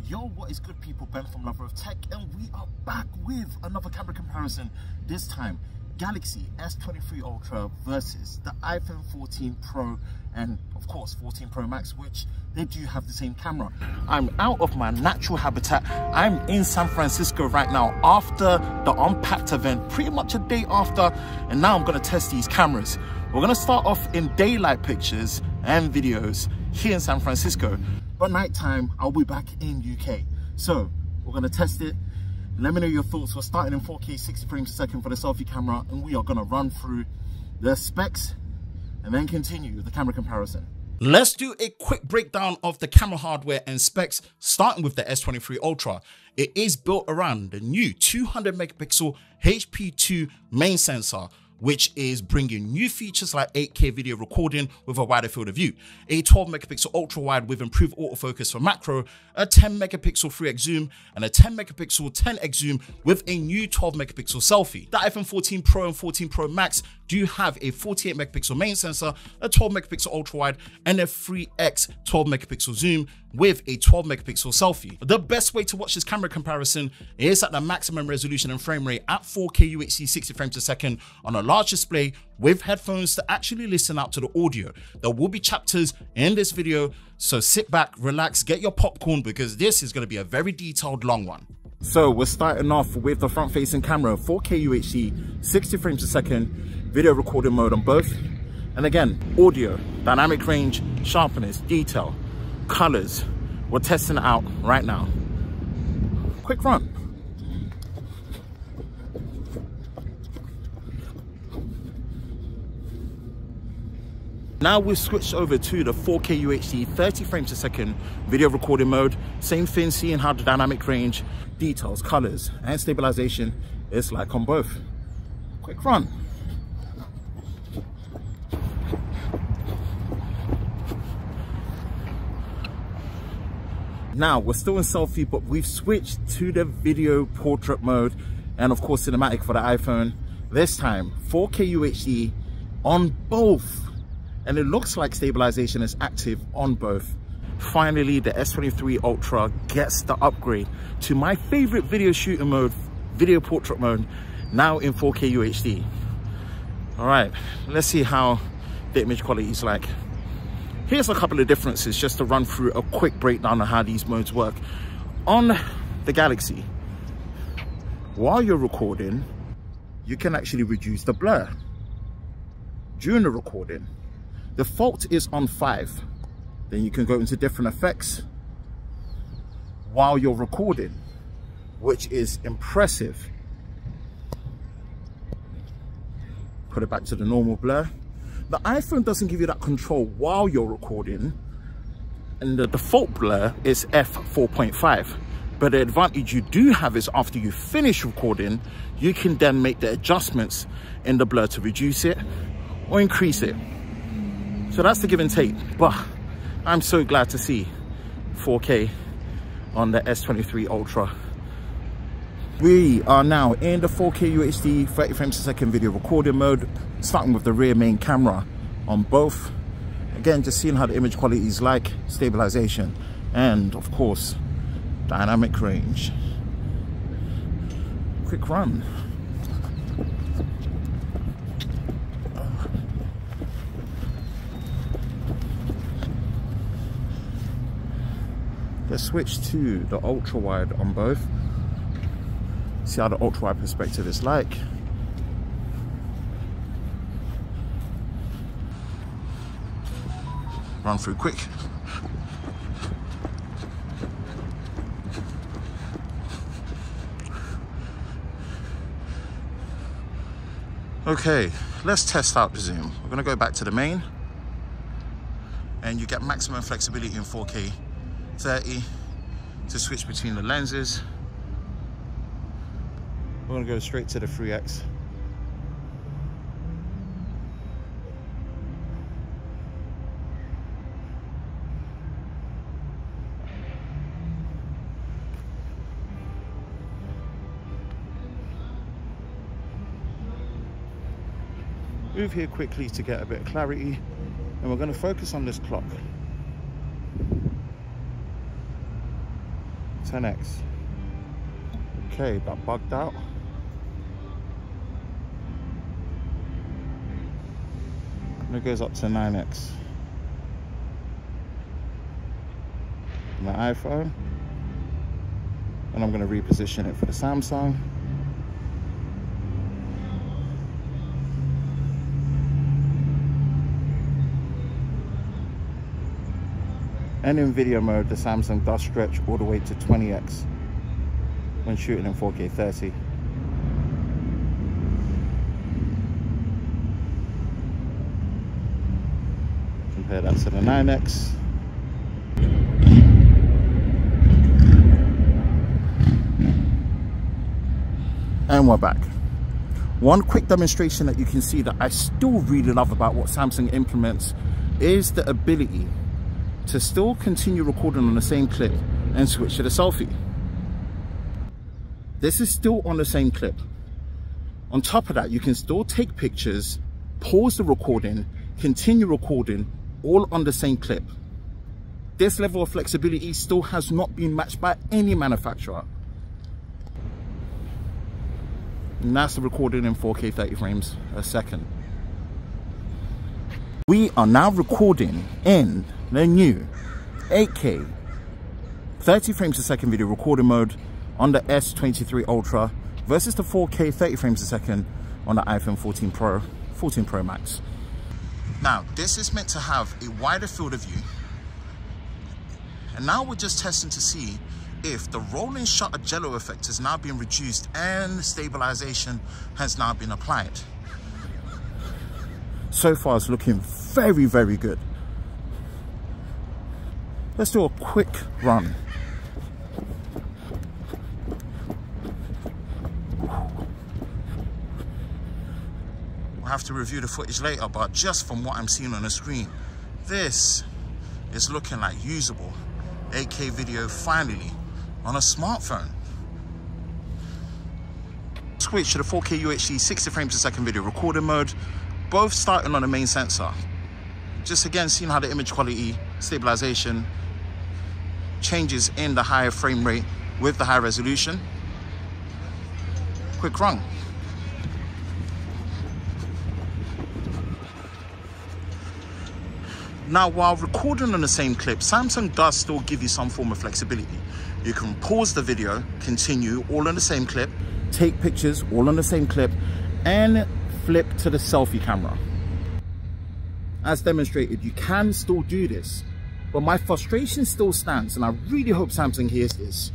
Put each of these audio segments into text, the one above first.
Yo, what is good people? Ben from Lover of Tech, and we are back with another camera comparison. This time, Galaxy S23 Ultra versus the iPhone 14 Pro and of course 14 Pro Max, which they do have the same camera. I'm out of my natural habitat. I'm in San Francisco right now after the Unpacked event, pretty much a day after, and now I'm going to test these cameras. We're going to start off in daylight pictures and videos here in San Francisco, but nighttime I'll be back in UK. So we're going to test it. Let me know your thoughts. We're starting in 4K 60 frames per second for the selfie camera, and we are going to run through the specs and then continue with the camera comparison. Let's do a quick breakdown of the camera hardware and specs, starting with the S23 Ultra. It is built around the new 200 megapixel HP2 main sensor, which is bringing new features like 8K video recording with a wider field of view, a 12 megapixel ultra wide with improved autofocus for macro, a 10 megapixel 3x zoom, and a 10 megapixel 10x zoom with a new 12 megapixel selfie. The iPhone 14 Pro and 14 Pro Max do have a 48 megapixel main sensor, a 12 megapixel ultra wide, and a 3x 12 megapixel zoom with a 12 megapixel selfie. The best way to watch this camera comparison is at the maximum resolution and frame rate at 4K UHD 60 frames per second on a large display with headphones to actually listen out to the audio. There will be chapters in this video, so sit back, relax, get your popcorn, because this is going to be a very detailed long one. So we're starting off with the front facing camera, 4K UHD 60 frames per second, video recording mode on both, and again audio, dynamic range, sharpness, detail, colors. We're testing it out right now. Quick run. Now we've switched over to the 4K UHD 30 frames per second video recording mode. Same thing, seeing how the dynamic range, details, colors, and stabilization is like on both. Quick run. Now we're still in selfie, but we've switched to the video portrait mode and of course cinematic for the iPhone. This time 4K UHD on both, and it looks like stabilization is active on both. Finally, the S23 Ultra gets the upgrade to my favorite video shooting mode, video portrait mode, now in 4K UHD. All right, let's see how the image quality is like. Here's a couple of differences just to run through a quick breakdown of how these modes work. On the Galaxy, while you're recording, you can actually reduce the blur during the recording. Default is on 5. Then you can go into different effects while you're recording, which is impressive. Put it back to the normal blur. The iPhone doesn't give you that control while you're recording, and the default blur is f4.5. But the advantage you do have is after you finish recording, you can then make the adjustments in the blur to reduce it or increase it. So that's the give and take. But I'm so glad to see 4K on the S23 Ultra. We are now in the 4K UHD 30 frames per second video recording mode, starting with the rear main camera on both. Again, just seeing how the image quality is like, stabilization, and of course, dynamic range. Quick run. Let's switch to the ultra wide on both. See how the ultra wide perspective is like. Run through quick. Okay, let's test out the zoom. We're going to go back to the main, and you get maximum flexibility in 4K 30 to switch between the lenses. We're going to go straight to the 3x. Move here quickly to get a bit of clarity, and we're going to focus on this clock. 10x. Okay, that bugged out. And it goes up to 9x. My iPhone, and I'm going to reposition it for the Samsung. And in video mode, the Samsung does stretch all the way to 20x when shooting in 4K 30. Compare that to the 9x. And we're back. One quick demonstration that you can see that I still really love about what Samsung implements is the ability to still continue recording on the same clip and switch to the selfie. This is still on the same clip. On top of that, you can still take pictures, pause the recording, continue recording, all on the same clip. This level of flexibility still has not been matched by any manufacturer. And that's the recording in 4K 30 frames a second. We are now recording in the new 8K 30 frames a second video recording mode on the S23 Ultra versus the 4K 30 frames a second on the iPhone 14 Pro, 14 Pro Max. Now, this is meant to have a wider field of view. And now we're just testing to see if the rolling shutter jello effect has now been reduced and stabilization has now been applied. So far it's looking very, very good. Let's do a quick run. We'll have to review the footage later, but just from what I'm seeing on the screen, this is looking like usable 8K video finally on a smartphone. Switch to the 4K UHD 60 frames a second video recording mode, both starting on the main sensor. Just again seeing how the image quality, stabilization changes in the higher frame rate with the high resolution. Quick run. Now, while recording on the same clip, Samsung does still give you some form of flexibility. You can pause the video, continue, all on the same clip, take pictures, all on the same clip, and flip to the selfie camera. As demonstrated, you can still do this, but my frustration still stands, and I really hope Samsung hears this.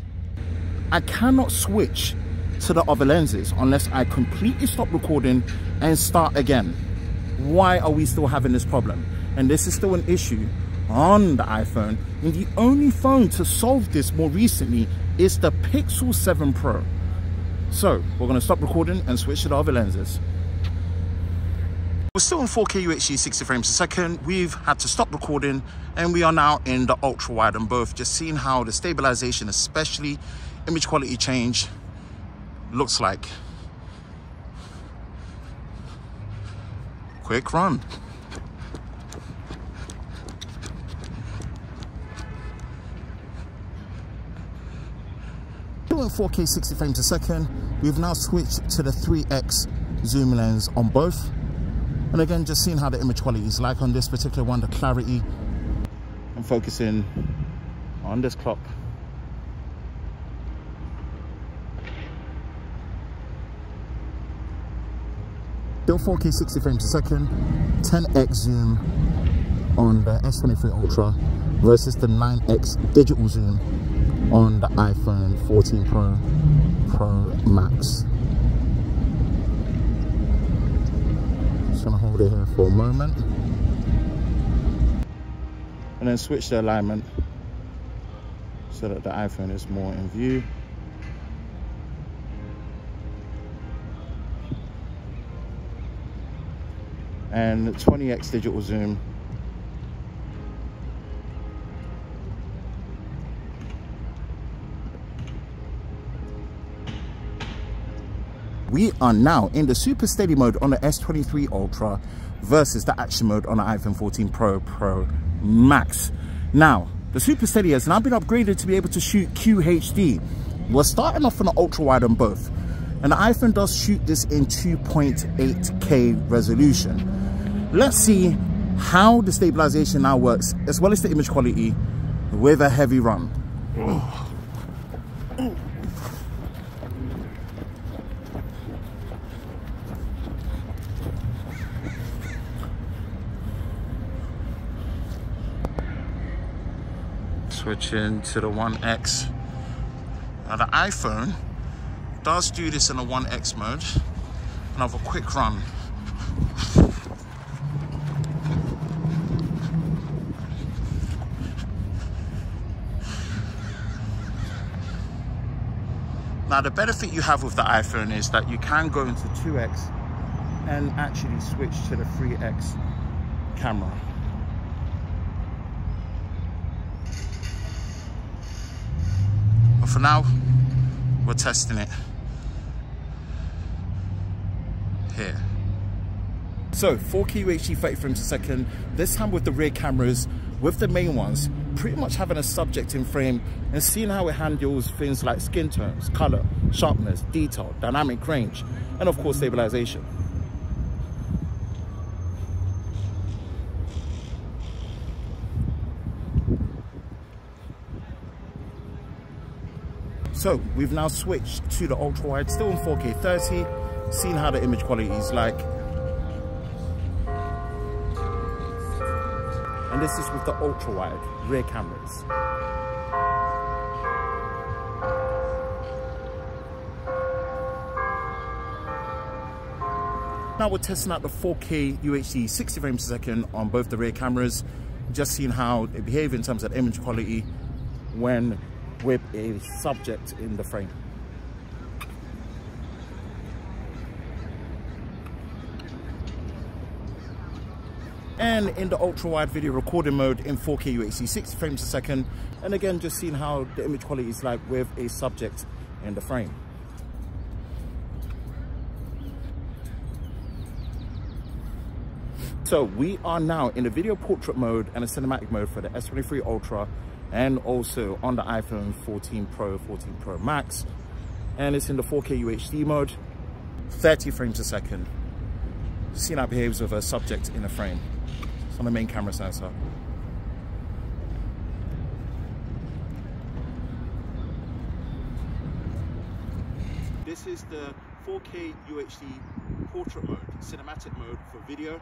I cannot switch to the other lenses unless I completely stop recording and start again. Why are we still having this problem? And this is still an issue on the iPhone, and the only phone to solve this more recently is the Pixel 7 Pro. So we're going to stop recording and switch to the other lenses. We're still in 4K UHD 60 frames a second. We've had to stop recording and we are now in the ultra wide on both, just seeing how the stabilization, especially image quality change, looks like. Quick run. Still in 4K 60 frames a second, we've now switched to the 3x zoom lens on both. And again, just seeing how the image quality is like on this particular one, the clarity. I'm focusing on this clock. Still 4K 60 frames a second, 10x zoom on the S23 Ultra versus the 9x digital zoom on the iPhone 14 Pro Max. Just gonna hold it here for a moment and then switch the alignment so that the iPhone is more in view. And 20x digital zoom. We are now in the super steady mode on the S23 Ultra versus the action mode on the iPhone 14 Pro Max. Now, The Super Steady has now been upgraded to be able to shoot QHD. We're starting off on an ultra wide on both, and the iPhone does shoot this in 2.8K resolution. Let's see how the stabilization now works, as well as the image quality with a heavy run. Switching to the 1X. Now the iPhone does do this in a 1X mode. And have a quick run. Now the benefit you have with the iPhone is that you can go into 2X and actually switch to the 3X camera. But for now, we're testing it here. So 4K UHD 30 frames a second, this time with the rear cameras, with the main ones, pretty much having a subject in frame and seeing how it handles things like skin tones, color, sharpness, detail, dynamic range, and of course stabilization. So we've now switched to the ultra wide, still in 4K 30, seeing how the image quality is like. And this is with the ultra wide rear cameras. Now we're testing out the 4K UHD 60 frames a second on both the rear cameras, just seeing how they behave in terms of image quality when with a subject in the frame. And in the ultra wide video recording mode in 4K UHD 60 frames a second, and again just seeing how the image quality is like with a subject in the frame. So we are now in the video portrait mode and a cinematic mode for the S23 Ultra, and also on the iPhone 14 Pro, 14 Pro Max, and it's in the 4K UHD mode, 30 frames a second. Seeing how it behaves with a subject in a frame. It's on the main camera sensor. This is the 4K UHD portrait mode, cinematic mode for video,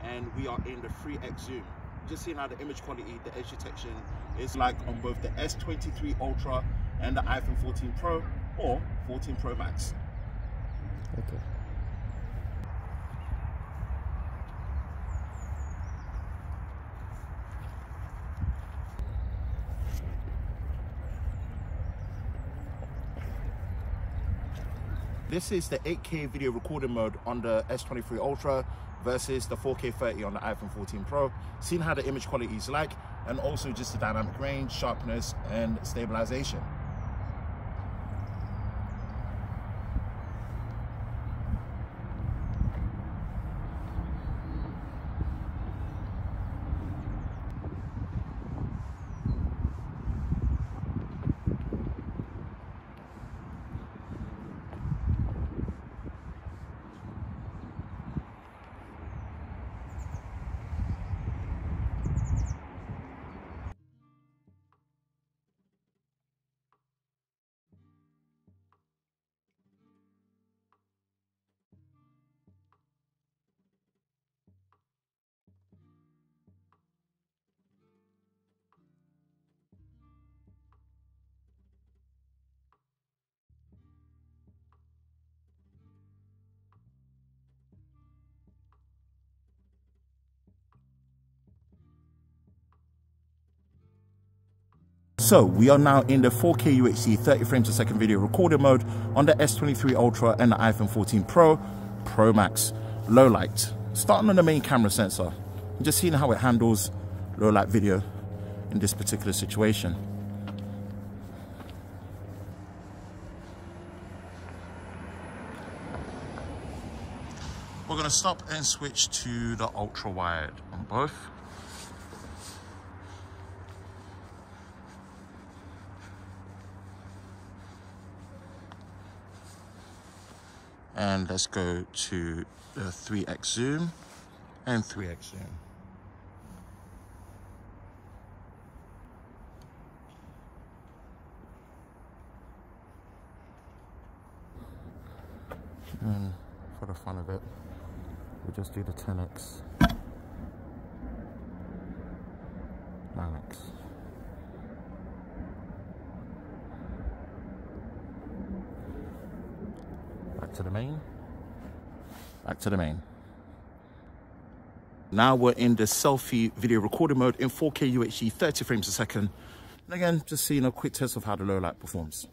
and we are in the 3X zoom. Just seeing how the image quality, the edge detection is like on both the S23 Ultra and the iPhone 14 Pro or 14 Pro Max. Okay. This is the 8K video recording mode on the S23 Ultra versus the 4K 30 on the iPhone 14 Pro. Seeing how the image quality is like, and also just the dynamic range, sharpness, and stabilization. So we are now in the 4K UHD 30 frames a second video recording mode on the S23 Ultra and the iPhone 14 Pro, Pro Max, low light. Starting on the main camera sensor, and just seeing how it handles low light video in this particular situation. We're going to stop and switch to the ultra wide on both. And let's go to the 3x zoom and 3x zoom. And for the fun of it, we'll just do the 10x, 9x. Back to the main. Back to the main. Now we're in the selfie video recording mode in 4K UHD, 30 frames a second. And again, just seeing a quick test of how the low light performs.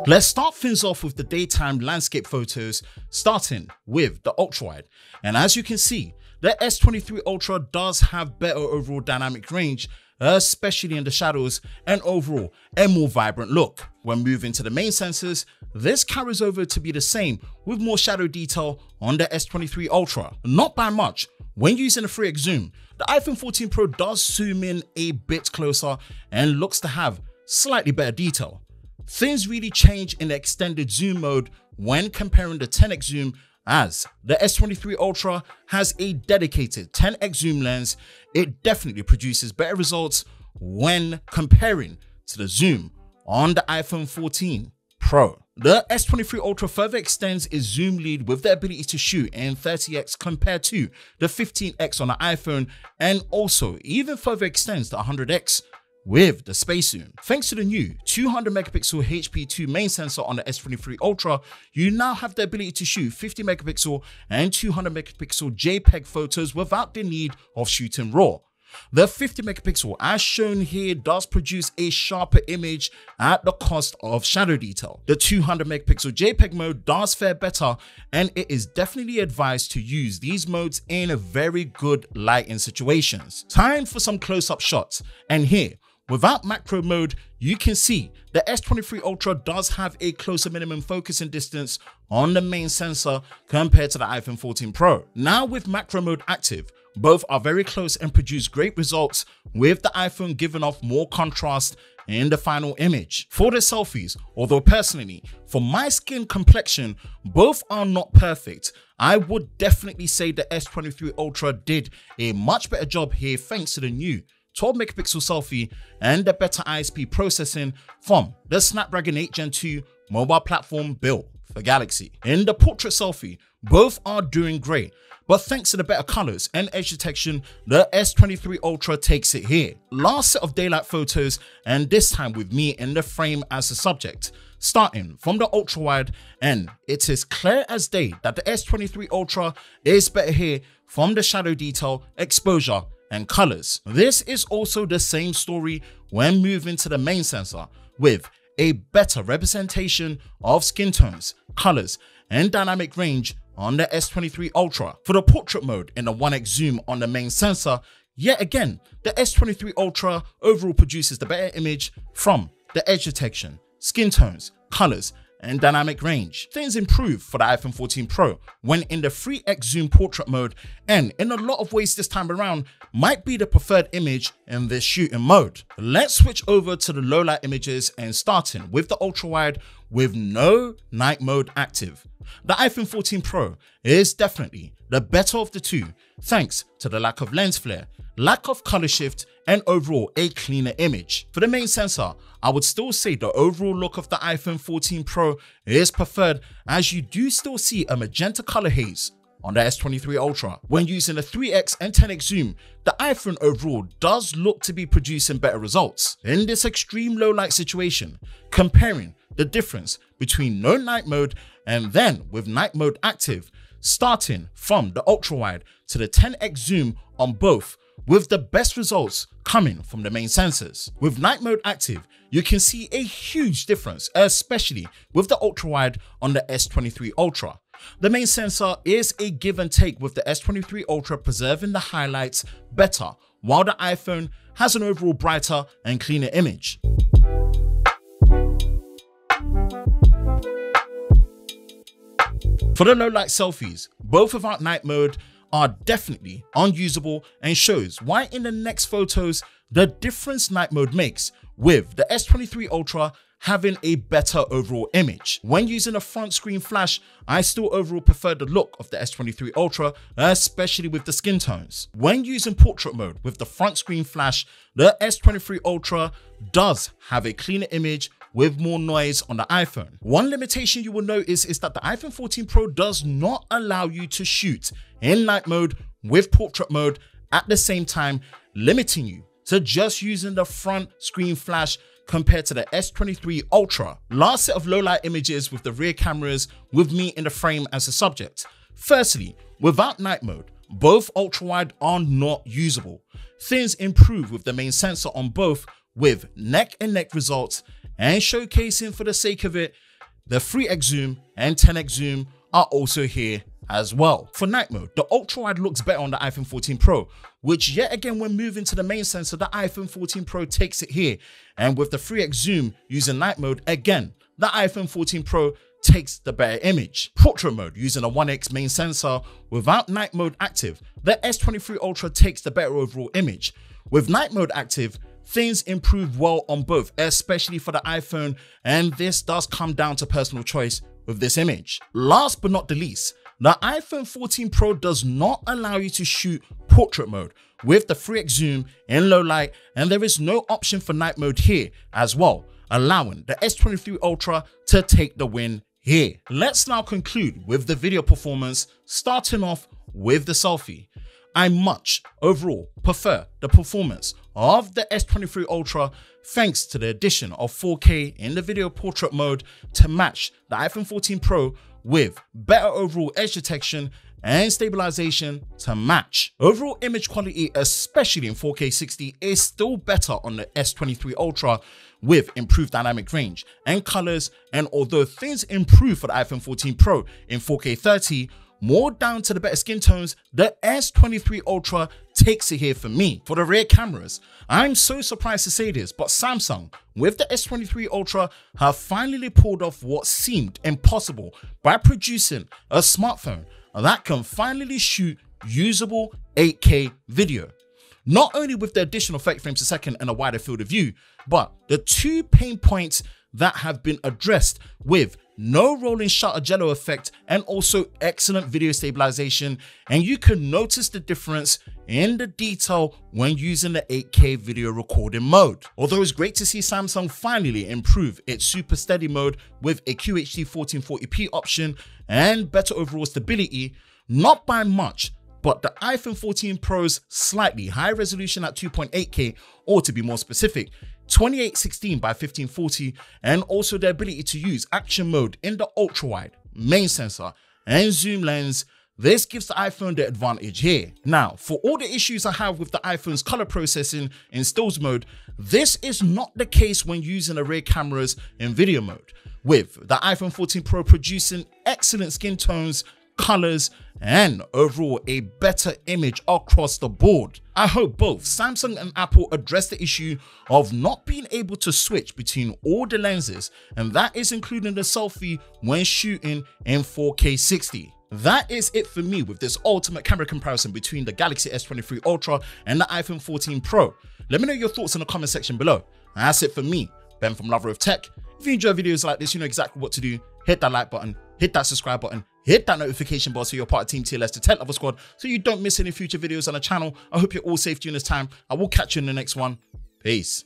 Let's start things off with the daytime landscape photos, starting with the ultra wide. And as you can see, the S23 Ultra does have better overall dynamic range, especially in the shadows, and overall a more vibrant look. When moving to the main sensors, this carries over to be the same with more shadow detail on the S23 Ultra. Not by much. When using a 3x zoom, the iPhone 14 Pro does zoom in a bit closer and looks to have slightly better detail. Things really change in the extended zoom mode when comparing the 10x zoom, as the S23 Ultra has a dedicated 10x zoom lens. It definitely produces better results when comparing to the zoom on the iPhone 14 Pro. The S23 Ultra further extends its zoom lead with the ability to shoot in 30x compared to the 15x on the iPhone, and also even further extends to 100x with the space zoom. Thanks to the new 200 megapixel HP2 main sensor on the S23 Ultra, you now have the ability to shoot 50 megapixel and 200 megapixel JPEG photos without the need of shooting RAW. The 50 megapixel, as shown here, does produce a sharper image at the cost of shadow detail. The 200 megapixel JPEG mode does fare better, and it is definitely advised to use these modes in very good lighting situations. Time for some close-up shots, and here, without macro mode, you can see the S23 Ultra does have a closer minimum focusing distance on the main sensor compared to the iPhone 14 Pro. Now with macro mode active, both are very close and produce great results, with the iPhone giving off more contrast in the final image. For the selfies, although personally, for my skin complexion, both are not perfect, I would definitely say the S23 Ultra did a much better job here thanks to the new 12 megapixel selfie and the better ISP processing from the Snapdragon 8 Gen 2 mobile platform built for Galaxy. In the portrait selfie, both are doing great, but thanks to the better colors and edge detection, the S23 Ultra takes it here. Last set of daylight photos, and this time with me in the frame as the subject. Starting from the ultra wide, and it is clear as day that the S23 Ultra is better here from the shadow detail, exposure, and colors. This is also the same story when moving to the main sensor, with a better representation of skin tones, colors, and dynamic range on the S23 Ultra. For the portrait mode in the 1x zoom on the main sensor, yet again, the S23 Ultra overall produces the better image from the edge detection, skin tones, colors, and dynamic range. Things improve for the iPhone 14 Pro when in the 3x zoom portrait mode, and in a lot of ways this time around might be the preferred image in this shooting mode. Let's switch over to the low light images, and starting with the ultra wide with no night mode active. The iPhone 14 Pro is definitely the better of the two thanks to the lack of lens flare, lack of color shift, and overall a cleaner image. For the main sensor, I would still say the overall look of the iPhone 14 Pro is preferred, as you do still see a magenta color haze on the S23 Ultra. When using a 3x and 10x zoom, the iPhone overall does look to be producing better results. In this extreme low light situation, comparing the difference between no night mode and then with night mode active, starting from the ultra wide to the 10x zoom on both, with the best results coming from the main sensors. With night mode active, you can see a huge difference, especially with the ultra wide on the S23 Ultra. The main sensor is a give and take, with the S23 Ultra preserving the highlights better, while the iPhone has an overall brighter and cleaner image. For the low light selfies, both without night mode are definitely unusable, and shows why in the next photos the difference night mode makes, with the S23 Ultra having a better overall image. When using a front screen flash, I still overall prefer the look of the S23 Ultra, especially with the skin tones. When using portrait mode with the front screen flash, the S23 Ultra does have a cleaner image with more noise on the iPhone. One limitation you will notice is that the iPhone 14 Pro does not allow you to shoot in night mode with portrait mode at the same time, limiting you to just using the front screen flash compared to the S23 Ultra. Last set of low light images with the rear cameras with me in the frame as a subject. Firstly, without night mode, both ultra wide are not usable. Things improve with the main sensor on both with neck and neck results, and showcasing for the sake of it, the 3x zoom and 10x zoom are also here as well. For night mode, the ultra wide looks better on the iPhone 14 Pro, which yet again when moving to the main sensor, the iPhone 14 Pro takes it here. And with the 3x zoom using night mode, again, the iPhone 14 Pro takes the better image. Portrait mode using a 1x main sensor without night mode active, the S23 Ultra takes the better overall image. With night mode active, things improve well on both, especially for the iPhone, and this does come down to personal choice with this image. Last but not the least, the iPhone 14 Pro does not allow you to shoot portrait mode with the 3x zoom in low light, and there is no option for night mode here as well, allowing the S23 Ultra to take the win here. Let's now conclude with the video performance, starting off with the selfie. I much overall prefer the performance of the S23 Ultra thanks to the addition of 4K in the video portrait mode to match the iPhone 14 Pro with better overall edge detection and stabilization to match. Overall image quality, especially in 4K 60, is still better on the S23 Ultra with improved dynamic range and colors, and although things improve for the iPhone 14 Pro in 4K 30, more down to the better skin tones, the S23 Ultra takes it here for me. For the rear cameras, I'm so surprised to say this, but Samsung with the S23 Ultra have finally pulled off what seemed impossible by producing a smartphone that can finally shoot usable 8K video. Not only with the additional 30 frames per second and a wider field of view, but the two pain points that have been addressed with no rolling shutter jello effect and also excellent video stabilization, and you can notice the difference in the detail when using the 8K video recording mode. Although it's great to see Samsung finally improve its super steady mode with a QHD 1440p option and better overall stability, not by much, but the iPhone 14 Pro's slightly higher resolution at 2.8K, or to be more specific, 2816 by 1540, and also the ability to use action mode in the ultra wide, main sensor, and zoom lens, this gives the iPhone the advantage here. Now, for all the issues I have with the iPhone's color processing in stills mode, this is not the case when using the rear cameras in video mode, with the iPhone 14 Pro producing excellent skin tones, colors, and overall a better image across the board. I hope both Samsung and Apple address the issue of not being able to switch between all the lenses, and that is including the selfie when shooting in 4K 60. That is it for me with this ultimate camera comparison between the Galaxy S23 Ultra and the iPhone 14 Pro. Let me know your thoughts in the comment section below. And that's it for me, Ben from Lover of Tech. If you enjoy videos like this, you know exactly what to do. Hit that like button, hit that subscribe button, hit that notification bell so you're part of Team TLS, the 10th Lover Squad, so you don't miss any future videos on the channel. I hope you're all safe during this time. I will catch you in the next one. Peace.